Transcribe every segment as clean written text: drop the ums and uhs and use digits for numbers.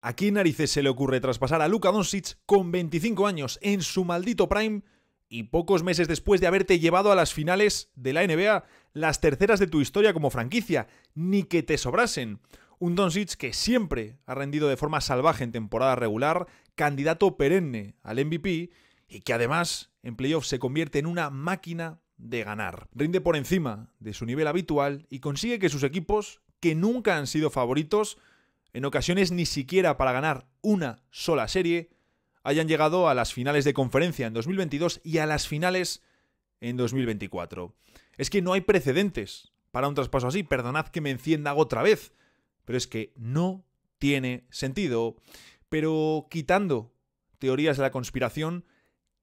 ¿A quién narices se le ocurre traspasar a Luka Doncic con 25 años en su maldito prime y pocos meses después de haberte llevado a las finales de la NBA, las terceras de tu historia como franquicia? Ni que te sobrasen. Un Doncic que siempre ha rendido de forma salvaje en temporada regular, candidato perenne al MVP y que además en playoffs se convierte en una máquina de ganar. Rinde por encima de su nivel habitual y consigue que sus equipos, que nunca han sido favoritos, en ocasiones ni siquiera para ganar una sola serie, hayan llegado a las finales de conferencia en 2022 y a las finales en 2024. Es que no hay precedentes para un traspaso así. Perdonad que me encienda otra vez, pero es que no tiene sentido. Pero quitando teorías de la conspiración,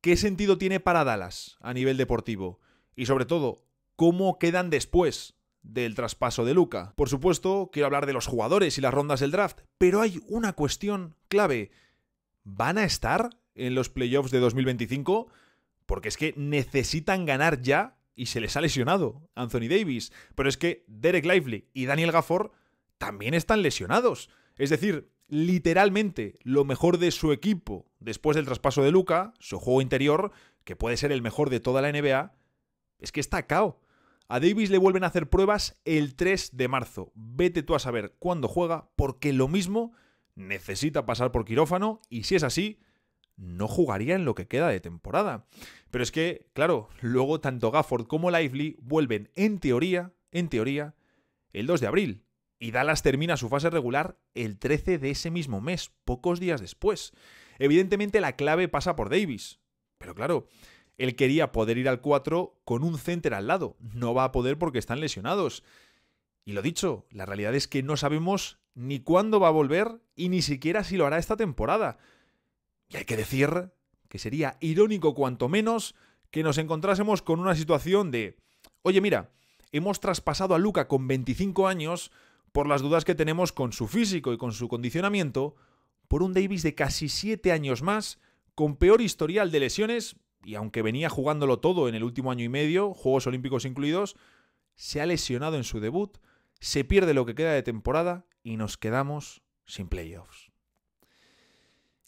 ¿qué sentido tiene para Dallas a nivel deportivo? Y sobre todo, ¿cómo quedan después del traspaso de Luka? Por supuesto, quiero hablar de los jugadores y las rondas del draft, pero hay una cuestión clave. ¿Van a estar en los playoffs de 2025? Porque es que necesitan ganar ya y se les ha lesionado Anthony Davis. Pero es que Derek Lively y Daniel Gafford también están lesionados. Es decir, literalmente lo mejor de su equipo después del traspaso de Luka, su juego interior, que puede ser el mejor de toda la NBA, es que está cao. A Davis le vuelven a hacer pruebas el 3 de marzo. Vete tú a saber cuándo juega, porque lo mismo necesita pasar por quirófano y si es así, no jugaría en lo que queda de temporada. Pero es que, claro, luego tanto Gafford como Lively vuelven en teoría, el 2 de abril. Y Dallas termina su fase regular el 13 de ese mismo mes, pocos días después. Evidentemente la clave pasa por Davis. Pero claro, él quería poder ir al 4 con un center al lado. No va a poder porque están lesionados. Y lo dicho, la realidad es que no sabemos ni cuándo va a volver y ni siquiera si lo hará esta temporada. Y hay que decir que sería irónico cuanto menos que nos encontrásemos con una situación de: oye, mira, hemos traspasado a Luka con 25 años por las dudas que tenemos con su físico y con su condicionamiento, por un Davis de casi 7 años más, con peor historial de lesiones, y aunque venía jugándolo todo en el último año y medio, Juegos Olímpicos incluidos, se ha lesionado en su debut, se pierde lo que queda de temporada y nos quedamos sin playoffs.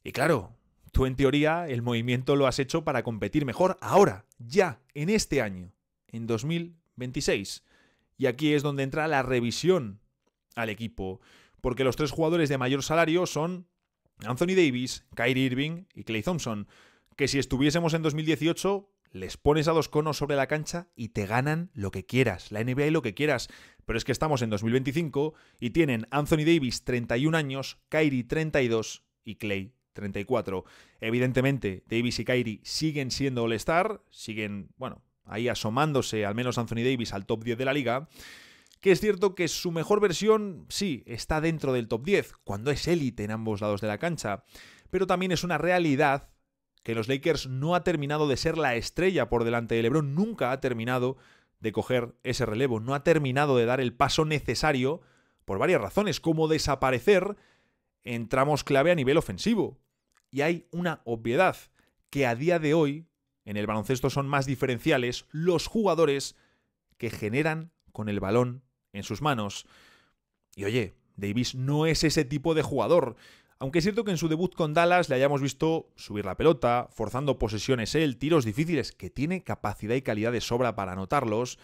Y claro, tú en teoría el movimiento lo has hecho para competir mejor ahora, ya, en este año, en 2026. Y aquí es donde entra la revisión al equipo, porque los tres jugadores de mayor salario son Anthony Davis, Kyrie Irving y Klay Thompson, que si estuviésemos en 2018 les pones a dos conos sobre la cancha y te ganan lo que quieras, la NBA y lo que quieras. Pero es que estamos en 2025 y tienen Anthony Davis 31 años, Kyrie 32 y Klay 34. Evidentemente, Davis y Kyrie siguen siendo All-Star, siguen, ahí asomándose al menos Anthony Davis al top 10 de la liga, que es cierto que su mejor versión, sí, está dentro del top 10, cuando es élite en ambos lados de la cancha, pero también es una realidad que los Lakers no ha terminado de ser la estrella por delante de LeBron, nunca ha terminado de coger ese relevo, no ha terminado de dar el paso necesario por varias razones, como desaparecer en tramos clave a nivel ofensivo. Y hay una obviedad, que a día de hoy, en el baloncesto son más diferenciales los jugadores que generan con el balón en sus manos. Y oye, Davis no es ese tipo de jugador. Aunque es cierto que en su debut con Dallas le hayamos visto subir la pelota, forzando posesiones él, tiros difíciles, que tiene capacidad y calidad de sobra para anotarlos,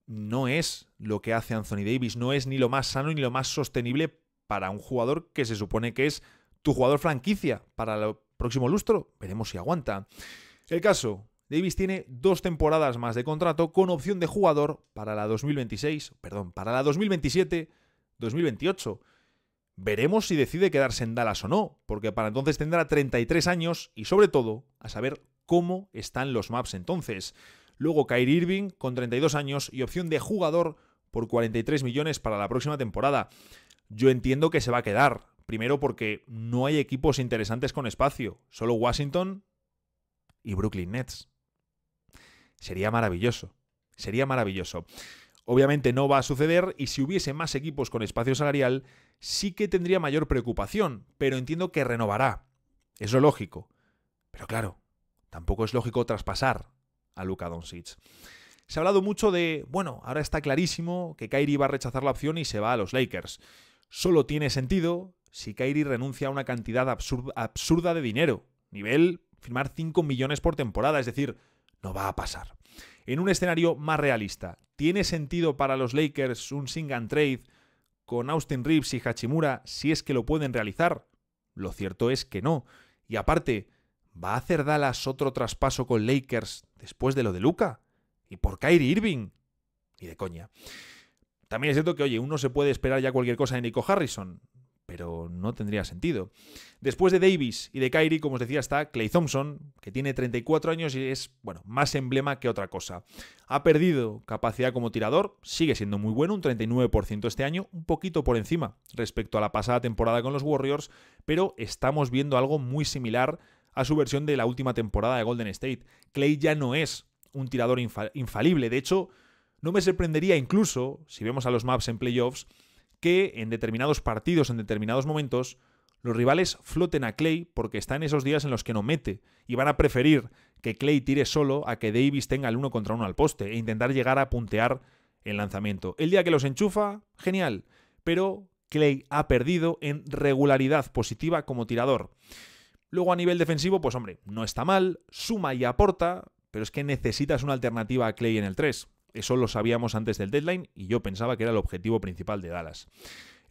no es lo que hace Anthony Davis, no es ni lo más sano ni lo más sostenible para un jugador que se supone que es tu jugador franquicia para el próximo lustro. Veremos si aguanta. El caso: Davis tiene 2 temporadas más de contrato con opción de jugador para la 2027-2028. Veremos si decide quedarse en Dallas o no, porque para entonces tendrá 33 años y sobre todo a saber cómo están los Mavs entonces. Luego Kyrie Irving con 32 años y opción de jugador por 43 millones para la próxima temporada. Yo entiendo que se va a quedar, primero porque no hay equipos interesantes con espacio, solo Washington y Brooklyn Nets. Sería maravilloso, sería maravilloso. Obviamente no va a suceder y si hubiese más equipos con espacio salarial sí que tendría mayor preocupación, pero entiendo que renovará. Es lo lógico. Pero claro, tampoco es lógico traspasar a Luka Doncic. Se ha hablado mucho de, ahora está clarísimo que Kyrie va a rechazar la opción y se va a los Lakers. Solo tiene sentido si Kyrie renuncia a una cantidad absurda de dinero, nivel firmar 5 millones por temporada, es decir, no va a pasar. En un escenario más realista, ¿tiene sentido para los Lakers un sing and trade con Austin Reeves y Hachimura si es que lo pueden realizar? Lo cierto es que no. Y aparte, ¿va a hacer Dallas otro traspaso con Lakers después de lo de Luka? ¿Y por Kyrie Irving? Ni de coña. También es cierto que, oye, uno se puede esperar ya cualquier cosa de Nico Harrison, pero no tendría sentido. Después de Davis y de Kyrie, como os decía, está Klay Thompson, que tiene 34 años y es, bueno, más emblema que otra cosa. Ha perdido capacidad como tirador, sigue siendo muy bueno, un 39% este año, un poquito por encima respecto a la pasada temporada con los Warriors, pero estamos viendo algo muy similar a su versión de la última temporada de Golden State. Klay ya no es un tirador infalible, de hecho, no me sorprendería incluso, si vemos a los Mavs en playoffs, que en determinados partidos, en determinados momentos, los rivales floten a Klay porque está en esos días en los que no mete y van a preferir que Klay tire solo a que Davis tenga el 1 contra 1 al poste e intentar llegar a puntear el lanzamiento. El día que los enchufa, genial, pero Klay ha perdido en regularidad positiva como tirador. Luego a nivel defensivo, pues hombre, no está mal, suma y aporta, pero es que necesitas una alternativa a Klay en el 3. Eso lo sabíamos antes del deadline y yo pensaba que era el objetivo principal de Dallas.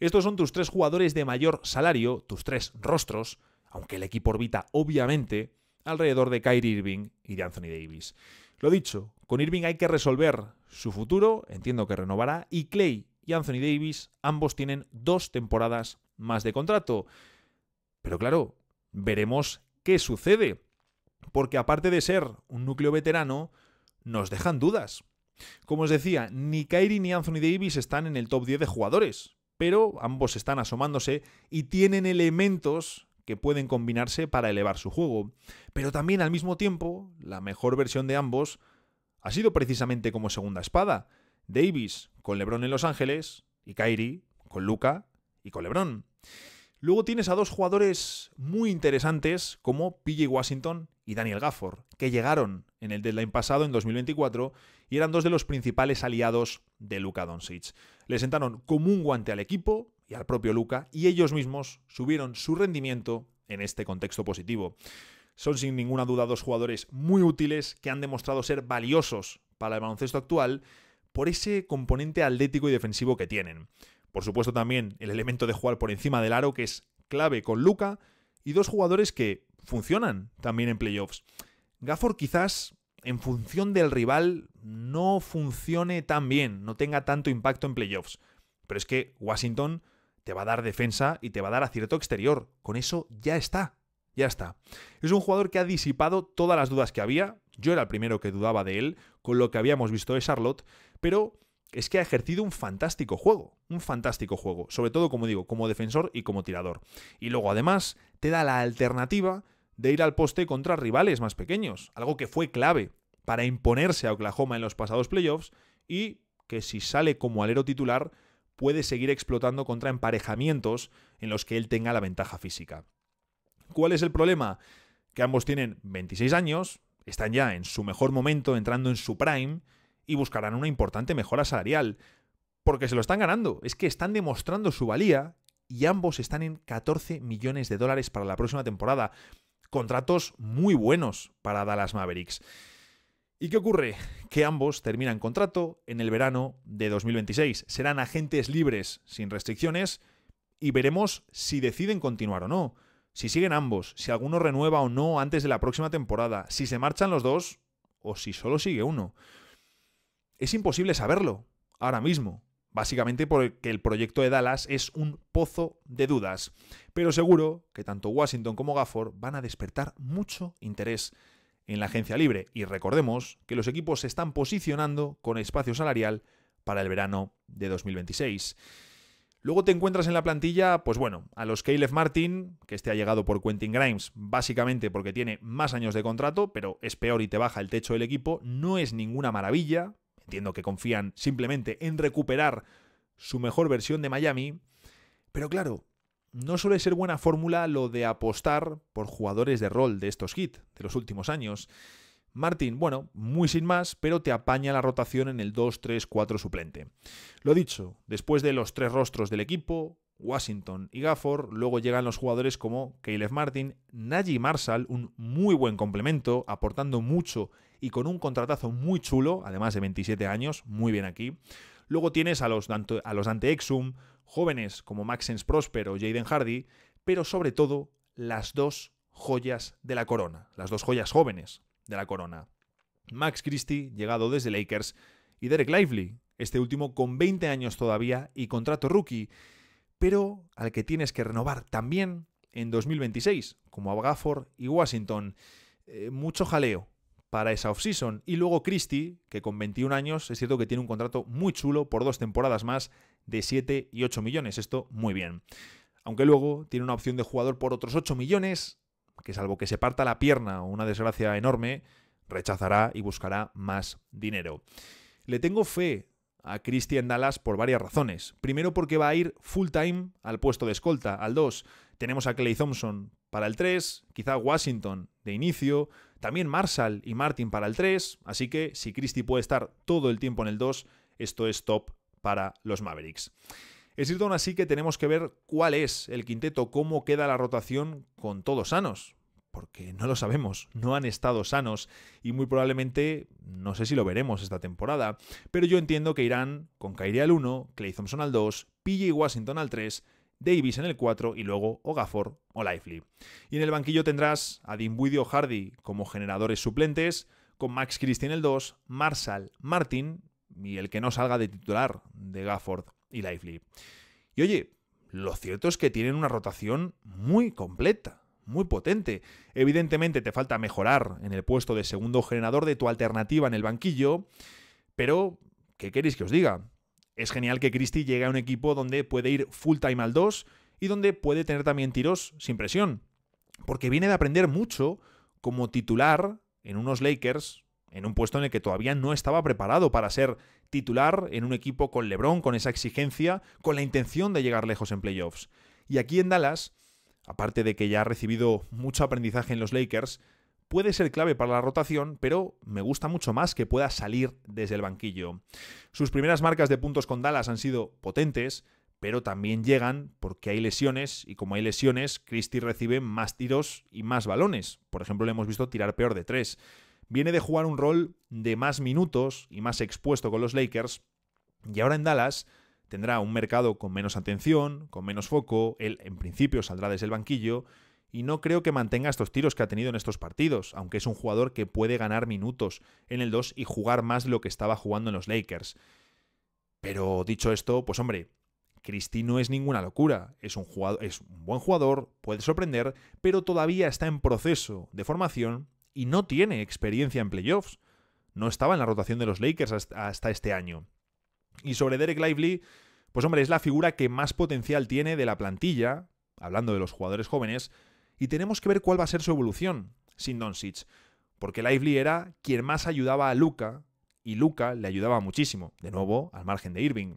Estos son tus 3 jugadores de mayor salario, tus 3 rostros, aunque el equipo orbita obviamente alrededor de Kyrie Irving y de Anthony Davis. Lo dicho, con Irving hay que resolver su futuro, entiendo que renovará, y Klay y Anthony Davis ambos tienen 2 temporadas más de contrato. Pero claro, veremos qué sucede, porque aparte de ser un núcleo veterano, nos dejan dudas. Como os decía, ni Kyrie ni Anthony Davis están en el top 10 de jugadores, pero ambos están asomándose y tienen elementos que pueden combinarse para elevar su juego. Pero también al mismo tiempo, la mejor versión de ambos ha sido precisamente como segunda espada. Davis con LeBron en Los Ángeles y Kyrie con Luka y con LeBron. Luego tienes a 2 jugadores muy interesantes como PJ Washington y Daniel Gafford, que llegaron en el deadline pasado, en 2024, y eran 2 de los principales aliados de Luka Doncic. Le sentaron como un guante al equipo y al propio Luka, y ellos mismos subieron su rendimiento en este contexto positivo. Son sin ninguna duda 2 jugadores muy útiles que han demostrado ser valiosos para el baloncesto actual por ese componente atlético y defensivo que tienen. Por supuesto también el elemento de jugar por encima del aro, que es clave con Luka, y 2 jugadores que funcionan también en playoffs. Gafford quizás, en función del rival, no funcione tan bien, no tenga tanto impacto en playoffs. Pero es que Washington te va a dar defensa y te va a dar acierto exterior. Con eso ya está. Ya está. Es un jugador que ha disipado todas las dudas que había. Yo era el primero que dudaba de él, con lo que habíamos visto de Charlotte, pero es que ha ejercido un fantástico juego, sobre todo, como digo, como defensor y como tirador. Y luego, además, te da la alternativa de ir al poste contra rivales más pequeños, algo que fue clave para imponerse a Oklahoma en los pasados playoffs y que si sale como alero titular puede seguir explotando contra emparejamientos en los que él tenga la ventaja física. ¿Cuál es el problema? Que ambos tienen 26 años, están ya en su mejor momento, entrando en su prime, y buscarán una importante mejora salarial, porque se lo están ganando, es que están demostrando su valía y ambos están en $14 millones para la próxima temporada, contratos muy buenos para Dallas Mavericks. ¿Y qué ocurre? Que ambos terminan contrato en el verano de 2026, serán agentes libres sin restricciones y veremos si deciden continuar o no, si siguen ambos, si alguno renueva o no antes de la próxima temporada, si se marchan los 2 o si solo sigue uno. Es imposible saberlo, ahora mismo, básicamente porque el proyecto de Dallas es un pozo de dudas, pero seguro que tanto Washington como Gafford van a despertar mucho interés en la agencia libre, y recordemos que los equipos se están posicionando con espacio salarial para el verano de 2026. Luego te encuentras en la plantilla, pues bueno, a los Caleb Martin, que este ha llegado por Quentin Grimes, básicamente porque tiene más años de contrato, pero es peor y te baja el techo del equipo, no es ninguna maravilla. Entiendo que confían simplemente en recuperar su mejor versión de Miami, pero claro, no suele ser buena fórmula lo de apostar por jugadores de rol de estos Heat de los últimos años. Martin, bueno, muy sin más, pero te apaña la rotación en el 2-3-4 suplente. Lo dicho, después de los 3 rostros del equipo, Washington y Gafford. Luego llegan los jugadores como Caleb Martin, Najee Marshall, un muy buen complemento, aportando mucho y con un contratazo muy chulo, además de 27 años, muy bien aquí. Luego tienes a los Dante Exum, jóvenes como Maxence Prosper o Jaden Hardy, pero sobre todo las dos joyas de la corona, las dos joyas jóvenes de la corona. Max Christie, llegado desde Lakers, y Derek Lively, este último con 20 años todavía y contrato rookie, pero al que tienes que renovar también en 2026, como a Gafford y Washington. Mucho jaleo para esa offseason. Y luego Christie, que con 21 años es cierto que tiene un contrato muy chulo por 2 temporadas más de 7 y 8 millones. Esto muy bien. Aunque luego tiene una opción de jugador por otros 8 millones, que salvo que se parta la pierna o una desgracia enorme, rechazará y buscará más dinero. Le tengo fe a Christie en Dallas por varias razones. Primero porque va a ir full time al puesto de escolta. Al 2 tenemos a Klay Thompson para el 3, quizá Washington de inicio, también Marshall y Martin para el 3, así que si Christie puede estar todo el tiempo en el 2, esto es top para los Mavericks. Es cierto aún así que tenemos que ver cuál es el quinteto, cómo queda la rotación con todos sanos, porque no lo sabemos, no han estado sanos y muy probablemente no sé si lo veremos esta temporada, pero yo entiendo que irán con Kyrie al 1, Klay Thompson al 2, PJ Washington al 3, Davis en el 4 y luego o Gafford o Lively. Y en el banquillo tendrás a Dinwiddie o Hardy como generadores suplentes, con Max Christie en el 2, Marshall, Martin y el que no salga de titular de Gafford y Lively. Y oye, lo cierto es que tienen una rotación muy completa, muy potente. Evidentemente te falta mejorar en el puesto de segundo generador de tu alternativa en el banquillo, pero ¿qué queréis que os diga? Es genial que Christie llegue a un equipo donde puede ir full time al 2 y donde puede tener también tiros sin presión, porque viene de aprender mucho como titular en unos Lakers, en un puesto en el que todavía no estaba preparado para ser titular en un equipo con LeBron, con esa exigencia, con la intención de llegar lejos en playoffs. Y aquí en Dallas, aparte de que ya ha recibido mucho aprendizaje en los Lakers, puede ser clave para la rotación, pero me gusta mucho más que pueda salir desde el banquillo. Sus primeras marcas de puntos con Dallas han sido potentes, pero también llegan porque hay lesiones, y como hay lesiones, Christie recibe más tiros y más balones. Por ejemplo, le hemos visto tirar peor de 3. Viene de jugar un rol de más minutos y más expuesto con los Lakers, y ahora en Dallas tendrá un mercado con menos atención, con menos foco, él en principio saldrá desde el banquillo, y no creo que mantenga estos tiros que ha tenido en estos partidos, aunque es un jugador que puede ganar minutos en el 2 y jugar más de lo que estaba jugando en los Lakers. Pero dicho esto, pues hombre, Christie no es ninguna locura, es un buen jugador, puede sorprender, pero todavía está en proceso de formación y no tiene experiencia en playoffs. No estaba en la rotación de los Lakers hasta este año. Y sobre Derek Lively, pues hombre, es la figura que más potencial tiene de la plantilla, hablando de los jugadores jóvenes, y tenemos que ver cuál va a ser su evolución sin Doncic, porque Lively era quien más ayudaba a Luka, y Luka le ayudaba muchísimo, de nuevo, al margen de Irving.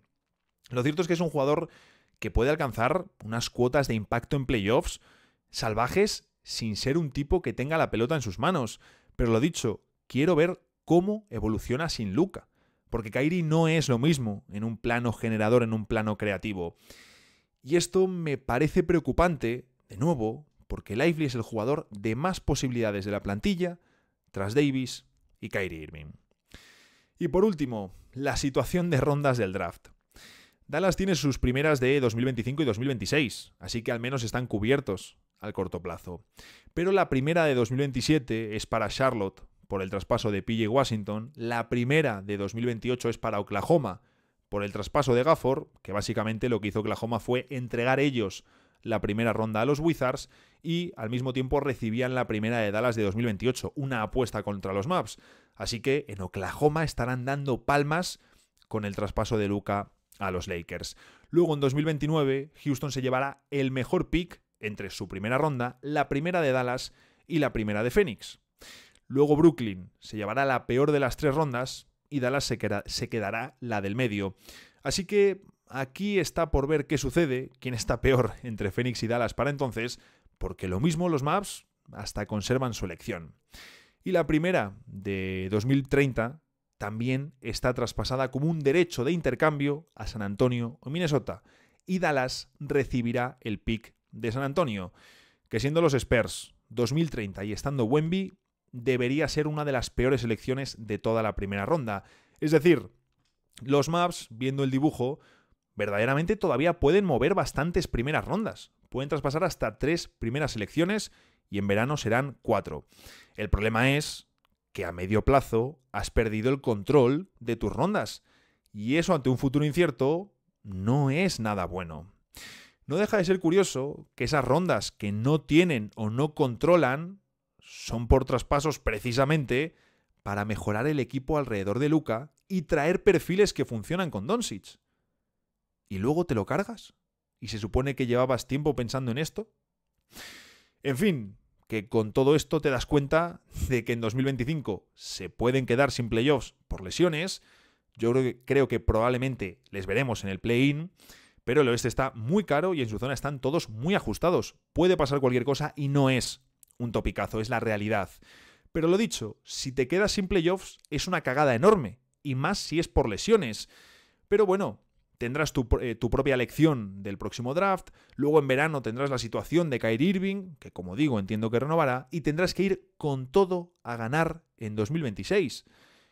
Lo cierto es que es un jugador que puede alcanzar unas cuotas de impacto en playoffs salvajes sin ser un tipo que tenga la pelota en sus manos. Pero lo dicho, quiero ver cómo evoluciona sin Luka, porque Kyrie no es lo mismo en un plano generador, en un plano creativo. Y esto me parece preocupante, de nuevo, porque Lively es el jugador de más posibilidades de la plantilla tras Davis y Kyrie Irving. Y por último, la situación de rondas del draft. Dallas tiene sus primeras de 2025 y 2026, así que al menos están cubiertos al corto plazo. Pero la primera de 2027 es para Charlotte por el traspaso de PJ Washington, la primera de 2028 es para Oklahoma por el traspaso de Gafford, que básicamente lo que hizo Oklahoma fue entregar ellos la primera ronda a los Wizards y al mismo tiempo recibían la primera de Dallas de 2028, una apuesta contra los Mavs. Así que en Oklahoma estarán dando palmas con el traspaso de Luka a los Lakers. Luego en 2029 Houston se llevará el mejor pick entre su primera ronda, la primera de Dallas y la primera de Phoenix. Luego Brooklyn se llevará la peor de las 3 rondas y Dallas se quedará la del medio. Así que aquí está por ver qué sucede, quién está peor entre Phoenix y Dallas para entonces, porque lo mismo los Mavs hasta conservan su elección. Y la primera de 2030 también está traspasada como un derecho de intercambio a San Antonio o Minnesota. y Dallas recibirá el pick de San Antonio, que siendo los Spurs 2030 y estando Wemby, debería ser una de las peores selecciones de toda la primera ronda. Es decir, los Mavs, viendo el dibujo, verdaderamente todavía pueden mover bastantes primeras rondas. Pueden traspasar hasta 3 primeras selecciones y en verano serán 4. El problema es que a medio plazo has perdido el control de tus rondas y eso ante un futuro incierto no es nada bueno. No deja de ser curioso que esas rondas que no tienen o no controlan son por traspasos precisamente para mejorar el equipo alrededor de Luka y traer perfiles que funcionan con Doncic. ¿Y luego te lo cargas? ¿Y se supone que llevabas tiempo pensando en esto? En fin, que con todo esto te das cuenta de que en 2025 se pueden quedar sin playoffs por lesiones. Yo creo que probablemente les veremos en el play-in, pero el oeste está muy caro y en su zona están todos muy ajustados. Puede pasar cualquier cosa y no es un topicazo, es la realidad. Pero lo dicho, si te quedas sin playoffs es una cagada enorme, y más si es por lesiones. Pero bueno, tendrás tu propia elección del próximo draft, luego en verano tendrás la situación de Kyrie Irving, que como digo entiendo que renovará, y tendrás que ir con todo a ganar en 2026.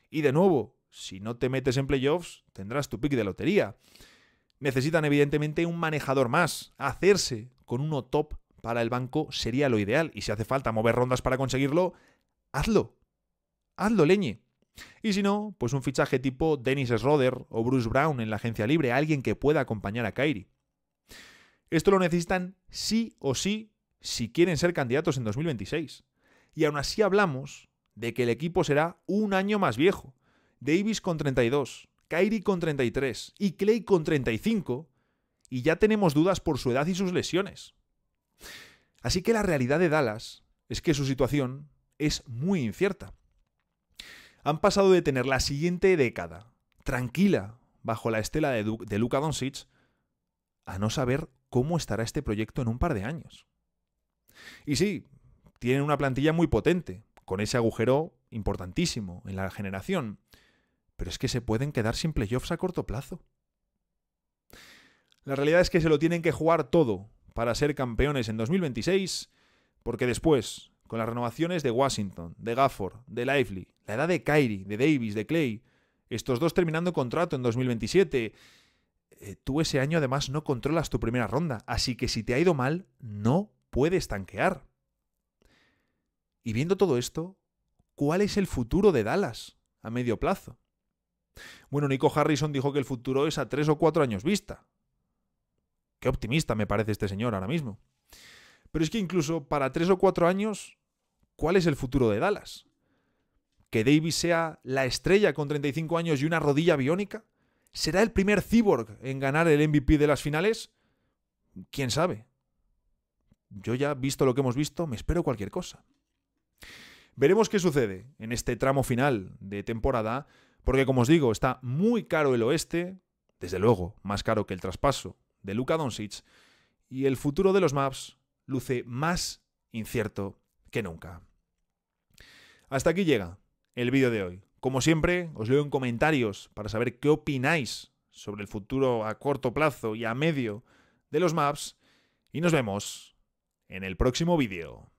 Y de nuevo, si no te metes en playoffs, tendrás tu pick de lotería. Necesitan evidentemente un manejador más. Hacerse con uno top para el banco sería lo ideal, y si hace falta mover rondas para conseguirlo, hazlo. Hazlo, leñe. Y si no, pues un fichaje tipo Dennis Schroeder o Bruce Brown en la agencia libre, alguien que pueda acompañar a Kyrie. Esto lo necesitan sí o sí si quieren ser candidatos en 2026. Y aún así hablamos de que el equipo será un año más viejo. Davis con 32, Kyrie con 33 y Klay con 35, y ya tenemos dudas por su edad y sus lesiones. Así que la realidad de Dallas es que su situación es muy incierta. Han pasado de tener la siguiente década tranquila bajo la estela de Luka Doncic a no saber cómo estará este proyecto en un par de años. Y sí, tienen una plantilla muy potente, con ese agujero importantísimo en la generación, pero es que se pueden quedar sin playoffs a corto plazo. La realidad es que se lo tienen que jugar todo para ser campeones en 2026, porque después, con las renovaciones de Washington, de Gafford, de Lively, la edad de Kyrie, de Davis, de Klay, estos dos terminando contrato en 2027, tú ese año además no controlas tu primera ronda, así que si te ha ido mal, no puedes tanquear. Y viendo todo esto, ¿cuál es el futuro de Dallas a medio plazo? Bueno, Nico Harrison dijo que el futuro es a 3 o 4 años vista. Qué optimista me parece este señor ahora mismo. Pero es que incluso para 3 o 4 años, ¿cuál es el futuro de Dallas? ¿Que Davis sea la estrella con 35 años y una rodilla biónica? ¿Será el primer cyborg en ganar el MVP de las finales? ¿Quién sabe? Yo ya, visto lo que hemos visto, me espero cualquier cosa. Veremos qué sucede en este tramo final de temporada, porque como os digo, está muy caro el oeste, desde luego más caro que el traspaso de Luka Doncic, y el futuro de los Mavs luce más incierto que nunca. Hasta aquí llega el vídeo de hoy. Como siempre, os leo en comentarios para saber qué opináis sobre el futuro a corto plazo y a medio de los Mavs, y nos vemos en el próximo vídeo.